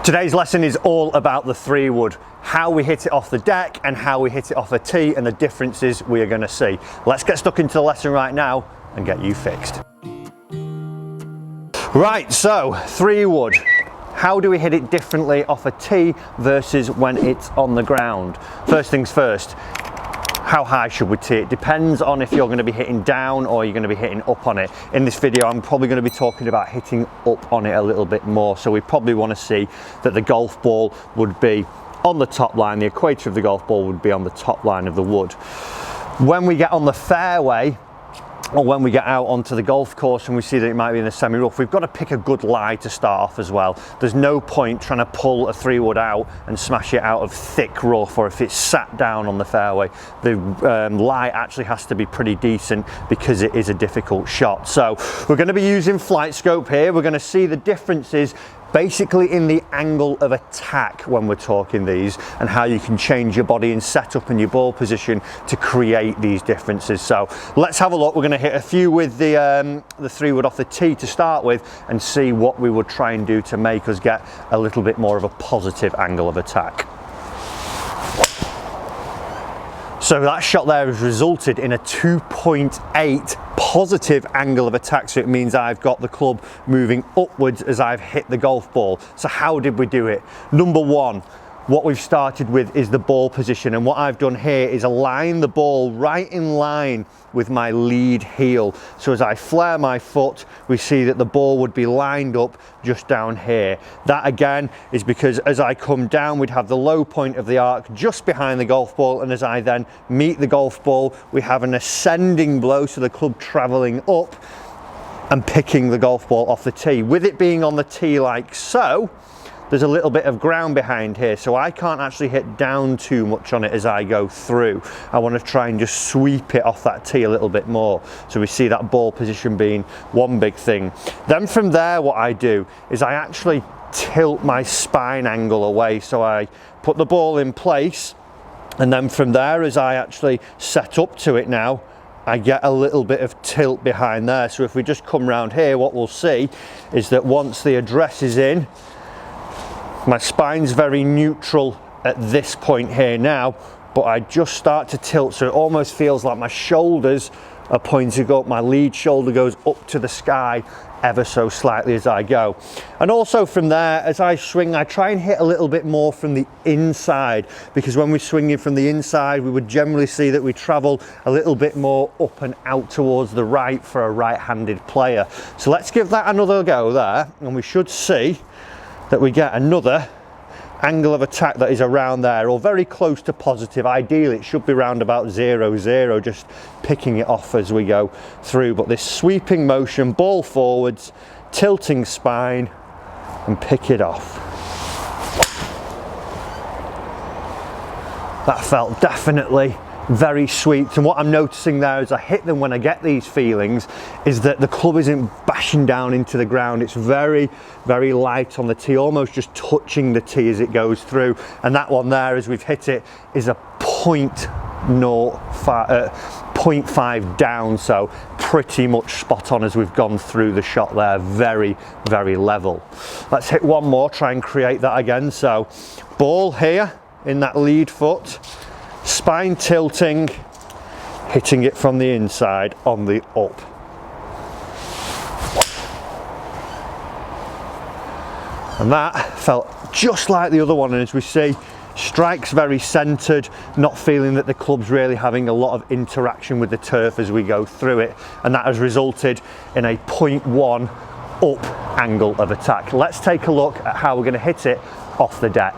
Today's lesson is all about the 3-wood, how we hit it off the deck and how we hit it off a tee and the differences we are going to see. Let's get stuck into the lesson right now and get you fixed. Right, so 3-wood. How do we hit it differently off a tee versus when it's on the ground? First things first, how high should we tee it? Depends on if you're going to be hitting down or you're going to be hitting up on it. In this video, I'm probably going to be talking about hitting up on it a little bit more. So we probably want to see that the golf ball would be on the top line, the equator of the golf ball would be on the top line of the wood. When we get on the fairway, or when we get out onto the golf course and we see that it might be in a semi-rough, we've got to pick a good lie to start off as well. There's no point trying to pull a 3-wood out and smash it out of thick rough, or if it's sat down on the fairway. The lie actually has to be pretty decent because it is a difficult shot. So we're going to be using flight scope here. We're going to see the differences basically in the angle of attack when we're talking these, and how you can change your body and setup and your ball position to create these differences. So let's have a look. We're going to hit a few with the 3-wood off the tee to start with and see what we would try and do to make us get a little bit more of a positive angle of attack. So that shot there has resulted in a 2.8 positive angle of attack, so it means I've got the club moving upwards as I've hit the golf ball. So how did we do it? Number one, what we've started with is the ball position, and what I've done here is align the ball right in line with my lead heel. So as I flare my foot, we see that the ball would be lined up just down here. That again is because as I come down, we'd have the low point of the arc just behind the golf ball, and as I then meet the golf ball, we have an ascending blow, so the club traveling up and picking the golf ball off the tee. With it being on the tee like so, there's a little bit of ground behind here, so I can't actually hit down too much on it as I go through. I want to try and just sweep it off that tee a little bit more. So we see that ball position being one big thing. Then from there, what I do is I actually tilt my spine angle away. So I put the ball in place, and then from there, as I actually set up to it now, I get a little bit of tilt behind there. So if we just come round here, what we'll see is that once the address is in, my spine's very neutral at this point here now, but I just start to tilt, so it almost feels like my shoulders are pointing up, my lead shoulder goes up to the sky ever so slightly as I go. And also from there, as I swing, I try and hit a little bit more from the inside, because when we're swinging from the inside, we would generally see that we travel a little bit more up and out towards the right for a right-handed player. So let's give that another go there, and we should see that we get another angle of attack that is around there, or very close to positive. Ideally it should be around about 0-0, just picking it off as we go through. But this sweeping motion, ball forwards, tilting spine, and pick it off. That felt definitely very sweet, and what I'm noticing there as I hit them when I get these feelings is that the club isn't bashing down into the ground. It's very, very light on the tee, almost just touching the tee as it goes through. And that one there, as we've hit it, is a 0.5 down, so pretty much spot on as we've gone through the shot there. Very, very level. Let's hit one more, try and create that again. So ball here in that lead foot, spine tilting, hitting it from the inside on the up. And that felt just like the other one, and as we see, strikes very centered, not feeling that the club's really having a lot of interaction with the turf as we go through it, and that has resulted in a 0.1 up angle of attack. Let's take a look at how we're going to hit it off the deck.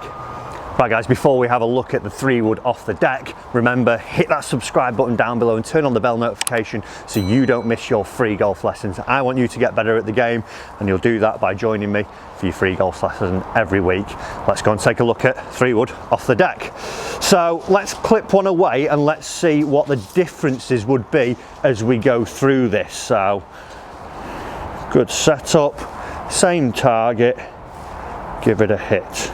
Right guys, before we have a look at the 3-wood off the deck, remember, hit that subscribe button down below and turn on the bell notification so you don't miss your free golf lessons. I want you to get better at the game, and you'll do that by joining me for your free golf lesson every week. Let's go and take a look at 3-wood off the deck. So let's clip one away and let's see what the differences would be as we go through this. So good setup, same target, give it a hit.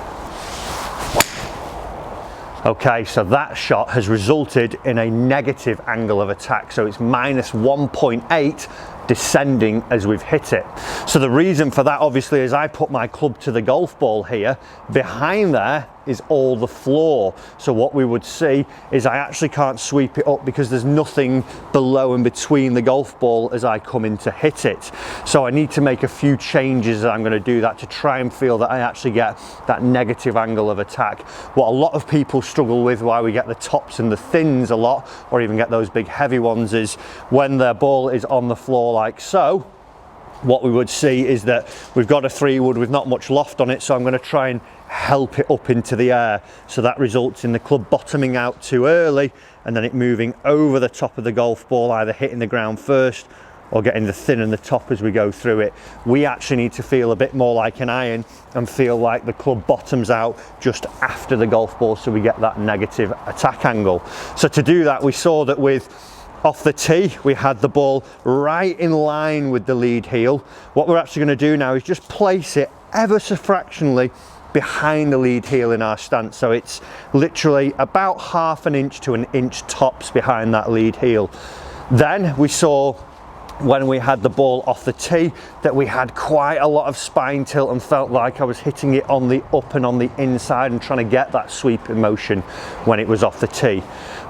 Okay, so that shot has resulted in a negative angle of attack, so it's minus 1.8 descending as we've hit it. So the reason for that obviously is I put my club to the golf ball here. Behind there is all the floor. So what we would see is I actually can't sweep it up because there's nothing below and between the golf ball as I come in to hit it. So I need to make a few changes, and I'm going to do that to try and feel that I actually get that negative angle of attack. What a lot of people struggle with, why we get the tops and the thins a lot, or even get those big heavy ones, is when their ball is on the floor like so, what we would see is that we've got a 3-wood with not much loft on it, so I'm going to try and help it up into the air. So that results in the club bottoming out too early and then it moving over the top of the golf ball, either hitting the ground first or getting the thin and the top as we go through it. We actually need to feel a bit more like an iron and feel like the club bottoms out just after the golf ball, so we get that negative attack angle. So to do that, we saw that with off the tee, we had the ball right in line with the lead heel. What we're actually going to do now is just place it ever so fractionally behind the lead heel in our stance. So it's literally about ½ an inch to an inch tops behind that lead heel. Then we saw when we had the ball off the tee that we had quite a lot of spine tilt and felt like I was hitting it on the up and on the inside and trying to get that sweeping motion when it was off the tee.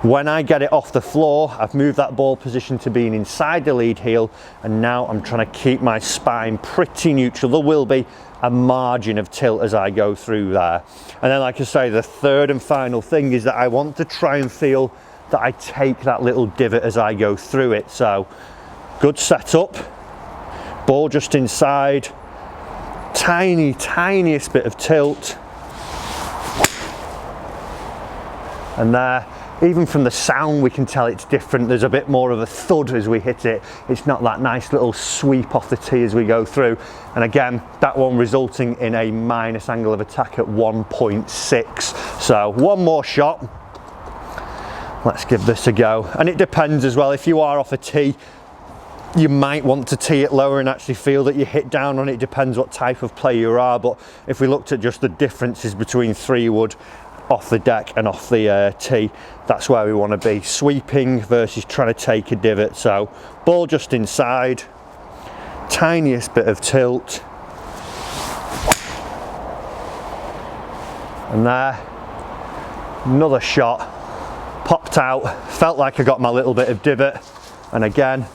When I get it off the floor, I've moved that ball position to being inside the lead heel, and now I'm trying to keep my spine pretty neutral. There will be a margin of tilt as I go through there. And then, like I say, the third and final thing is that I want to try and feel that I take that little divot as I go through it. So good setup, ball just inside, tiniest bit of tilt, and there, even from the sound we can tell it's different. There's a bit more of a thud as we hit it. It's not that nice little sweep off the tee as we go through. And again, that one resulting in a minus angle of attack at 1.6. So one more shot. Let's give this a go. And it depends as well. If you are off a tee, you might want to tee it lower and actually feel that you hit down on it. Depends what type of player you are. But if we looked at just the differences between 3-wood off the deck and off the tee, that's where we want to be. Sweeping versus trying to take a divot. So ball just inside, tiniest bit of tilt, and there, another shot, popped out, felt like I got my little bit of divot, and again,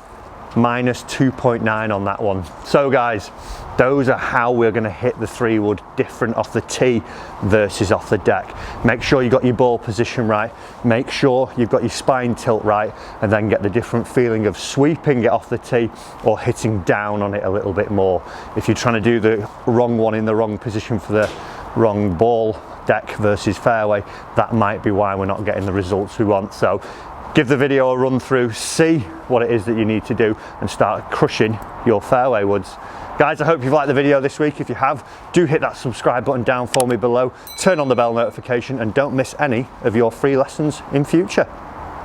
minus 2.9 on that one. So guys, those are how we're going to hit the 3-wood different off the tee versus off the deck. Make sure you've got your ball position right, make sure you've got your spine tilt right, and then get the different feeling of sweeping it off the tee or hitting down on it a little bit more. If you're trying to do the wrong one in the wrong position for the wrong ball, deck versus fairway, that might be why we're not getting the results we want. So give the video a run through, see what it is that you need to do, and start crushing your fairway woods. Guys, I hope you've liked the video this week. If you have, do hit that subscribe button down for me below, turn on the bell notification, and don't miss any of your free lessons in future.